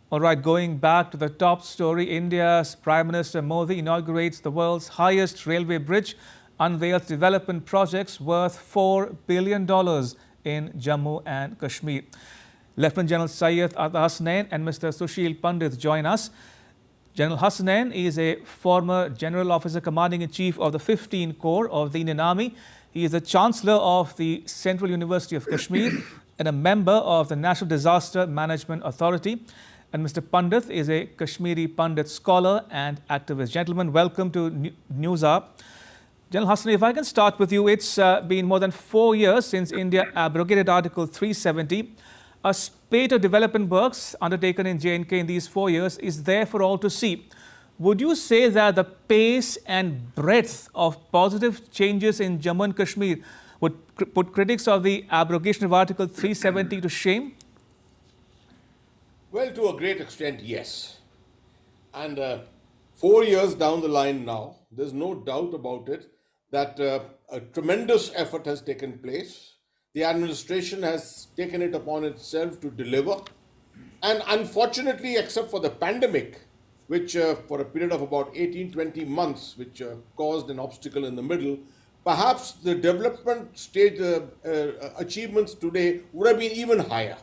All right, going back to the top story, India's Prime Minister Modi inaugurates the world's highest railway bridge, unveils development projects worth $4 billion in Jammu and Kashmir. Lieutenant General Syed Ata Hasnain and Mr. Sushil Pandit join us. General Hasnain is a former General Officer Commanding-in-Chief of the 15 Corps of the Indian Army. He is the Chancellor of the Central University of Kashmir and a member of the National Disaster Management Authority. And Mr. Pandit is a Kashmiri Pandit scholar and activist. Gentlemen, welcome to News Hour. General Hasnain, if I can start with you, it's been more than 4 years since India abrogated Article 370. A spate of development works undertaken in J&K in these 4 years is there for all to see. Would you say that the pace and breadth of positive changes in Jammu and Kashmir would put critics of the abrogation of Article 370 to shame? Well, to a great extent, yes. And 4 years down the line now, there's no doubt about it that a tremendous effort has taken place. The administration has taken it upon itself to deliver. And unfortunately, except for the pandemic, which for a period of about 18-20 months, which caused an obstacle in the middle, perhaps the development stage achievements today would have been even higher.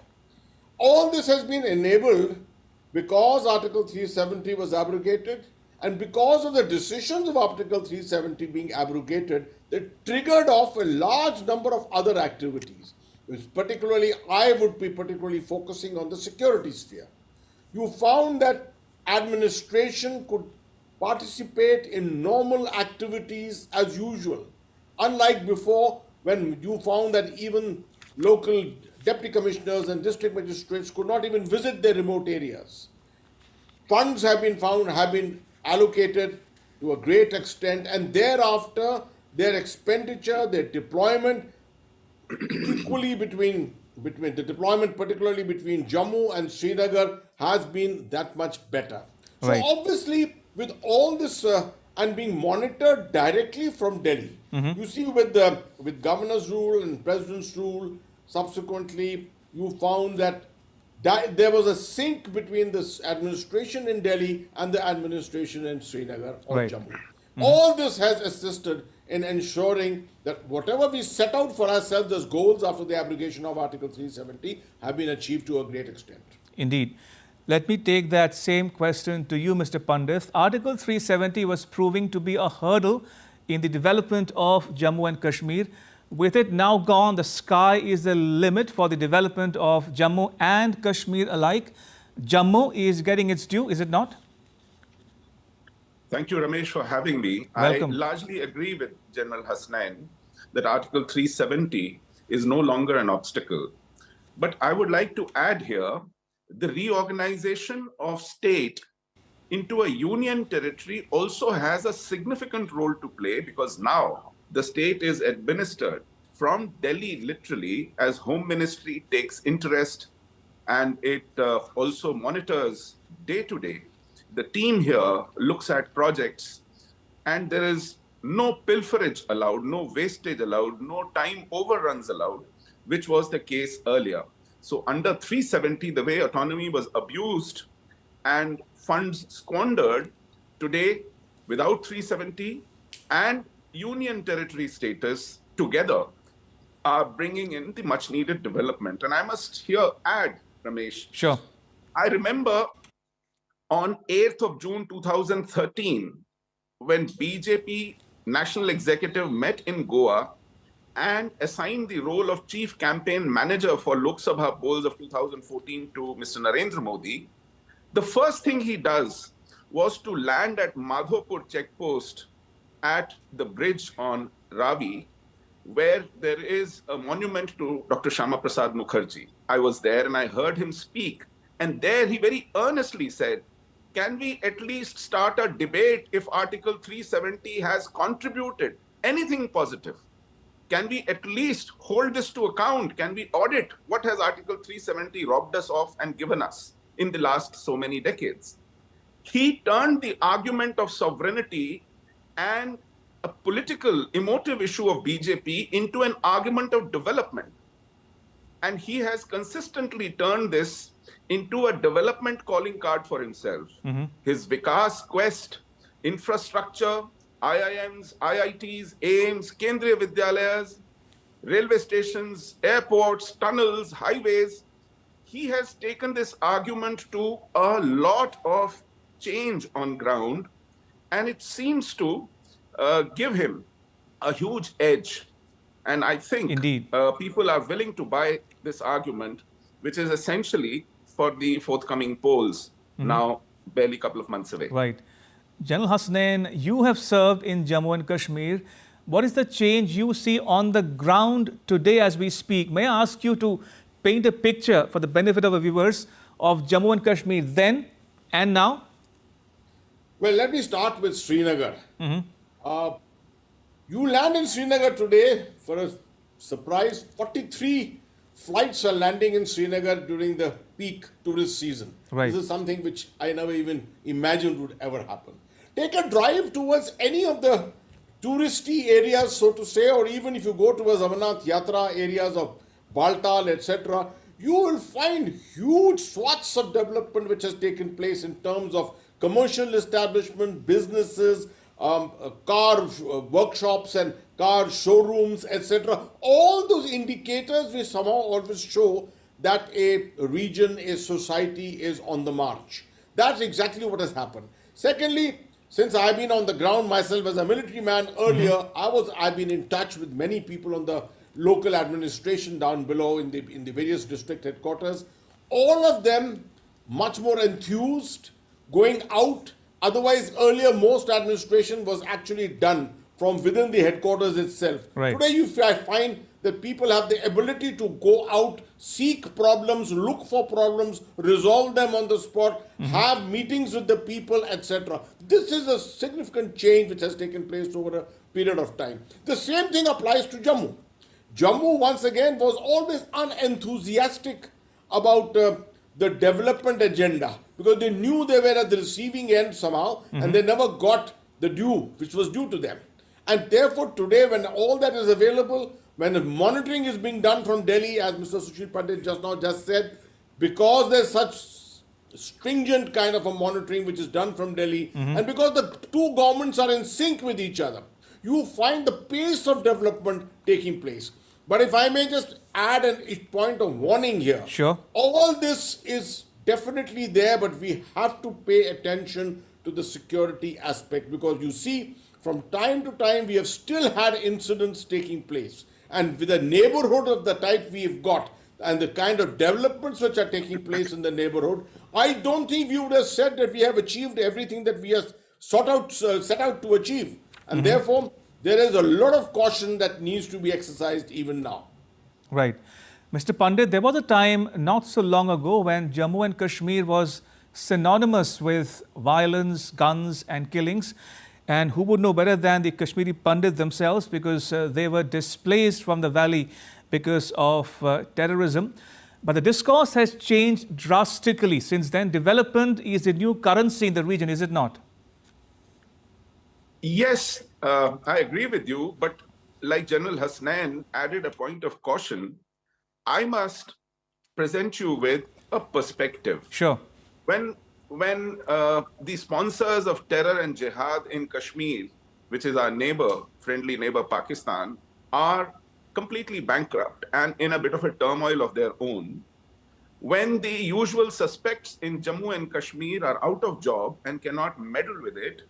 All this has been enabled because Article 370 was abrogated, and because of the decisions of Article 370 being abrogated, that triggered off a large number of other activities, which I would be particularly focusing on the security sphere. You found that administration could participate in normal activities as usual, unlike before when you found that even local deputy commissioners and district magistrates could not even visit their remote areas. Funds have been allocated to a great extent, and thereafter their expenditure, their deployment, equally between the deployment, particularly between Jammu and Srinagar, has been that much better. Right. So obviously, with all this and being monitored directly from Delhi, you see with governor's rule and president's rule, subsequently you found that there was a sync between this administration in Delhi and the administration in Srinagar or Right. Jammu. All this has assisted in ensuring that whatever we set out for ourselves as goals after the abrogation of Article 370 have been achieved to a great extent. Indeed. Let me take that same question to you, Mr. Pandit. Article 370 was proving to be a hurdle in the development of Jammu and Kashmir. With it now gone, the sky is the limit for the development of Jammu and Kashmir alike. Jammu is getting its due, is it not? Thank you, Ramesh, for having me. Welcome. I largely agree with General Hasnain that Article 370 is no longer an obstacle. But I would like to add here the reorganization of state into a union territory also has a significant role to play, because now the state is administered from Delhi literally, as Home Ministry takes interest and it also monitors day to day. The team here looks at projects, and there is no pilferage allowed, no wastage allowed, no time overruns allowed, which was the case earlier. So under 370, the way autonomy was abused and funds squandered, today without 370 and union territory status together are bringing in the much needed development. And I must here add, Ramesh. Sure. I remember on 8th of June 2013, when BJP National Executive met in Goa and assigned the role of Chief Campaign Manager for Lok Sabha polls of 2014 to Mr. Narendra Modi, the first thing he does was to land at Madhopur checkpost at the bridge on Ravi, where there is a monument to Dr. Shama Prasad Mukherjee. I was there and I heard him speak. And there he very earnestly said, can we at least start a debate if Article 370 has contributed anything positive? Can we at least hold this to account? Can we audit what has Article 370 robbed us of and given us in the last so many decades? He turned the argument of sovereignty and a political, emotive issue of BJP into an argument of development. And he has consistently turned this into a development calling card for himself. His Vikas quest, infrastructure, IIMs, IITs, AIMS, Kendriya Vidyalayas, railway stations, airports, tunnels, highways. He has taken this argument to a lot of change on ground, and it seems to give him a huge edge. And I think Indeed. People are willing to buy this argument, which is essentially for the forthcoming polls, now barely a couple of months away. Right. General Hasnain, you have served in Jammu and Kashmir. What is the change you see on the ground today as we speak? May I ask you to paint a picture for the benefit of the viewers of Jammu and Kashmir then and now? Well, let me start with Srinagar. You land in Srinagar today, for a surprise, 43 flights are landing in Srinagar during the peak tourist season. Right. This is something which I never even imagined would ever happen. Take a drive towards any of the touristy areas, so to say, or even if you go towards Amarnath Yatra areas of Baltal, etc., you will find huge swaths of development which has taken place in terms of commercial establishment, businesses, car workshops and car showrooms, etc. All those indicators which somehow always show that a region, a society is on the march. That's exactly what has happened. Secondly, since I've been on the ground myself as a military man earlier, I've been in touch with many people on the local administration down below in the various district headquarters. All of them much more enthused, going out. Otherwise, earlier most administration was actually done from within the headquarters itself. Right. Today you find that people have the ability to go out, seek problems, look for problems, resolve them on the spot, have meetings with the people, etc. This is a significant change which has taken place over a period of time. The same thing applies to Jammu. Jammu, once again, was always unenthusiastic about the development agenda because they knew they were at the receiving end somehow and they never got the due which was due to them. And therefore, today, when all that is available, when the monitoring is being done from Delhi, as Mr. Sushil Pandit just said, because there's such stringent kind of a monitoring which is done from Delhi, and because the two governments are in sync with each other, you find the pace of development taking place. But if I may just add a point of warning here. Sure. All this is definitely there, but we have to pay attention to the security aspect because you see, from time to time, we have still had incidents taking place. And with a neighborhood of the type we've got and the kind of developments which are taking place in the neighborhood, I don't think we would have said that we have achieved everything that we have set out to achieve. And therefore, there is a lot of caution that needs to be exercised even now. Right. Mr. Pandit, there was a time not so long ago when Jammu and Kashmir was synonymous with violence, guns and killings. And who would know better than the Kashmiri Pandit themselves because they were displaced from the valley because of terrorism. But the discourse has changed drastically since then. Development is the new currency in the region, is it not? Yes, I agree with you. But like General Hasnain added a point of caution, I must present you with a perspective. Sure. When the sponsors of terror and jihad in Kashmir, which is our friendly neighbor Pakistan, are completely bankrupt and in a bit of a turmoil of their own, when the usual suspects in Jammu and Kashmir are out of job and cannot meddle with it,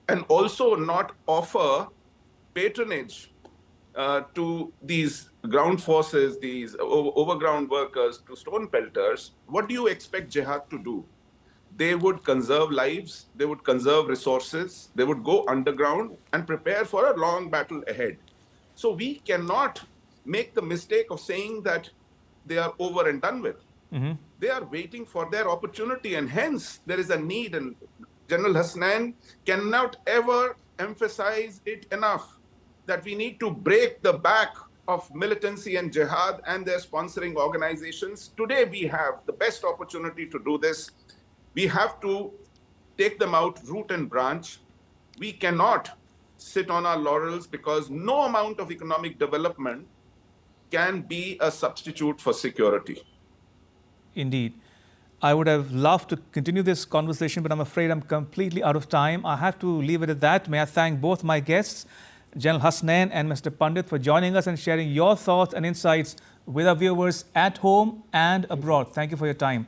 and also not offer patronage to these ground forces, these overground workers, to stone pelters, what do you expect jihad to do? They would conserve lives, they would conserve resources, they would go underground and prepare for a long battle ahead. So we cannot make the mistake of saying that they are over and done with. They are waiting for their opportunity, and hence there is a need, and General Hasnain cannot ever emphasize it enough, that we need to break the back of militancy and jihad and their sponsoring organizations. Today we have the best opportunity to do this. We have to take them out root and branch. We cannot sit on our laurels because no amount of economic development can be a substitute for security. Indeed. I would have loved to continue this conversation, but I'm afraid I'm completely out of time. I have to leave it at that. May I thank both my guests, General Hasnain and Mr. Pandit, for joining us and sharing your thoughts and insights with our viewers at home and abroad. Thank you for your time.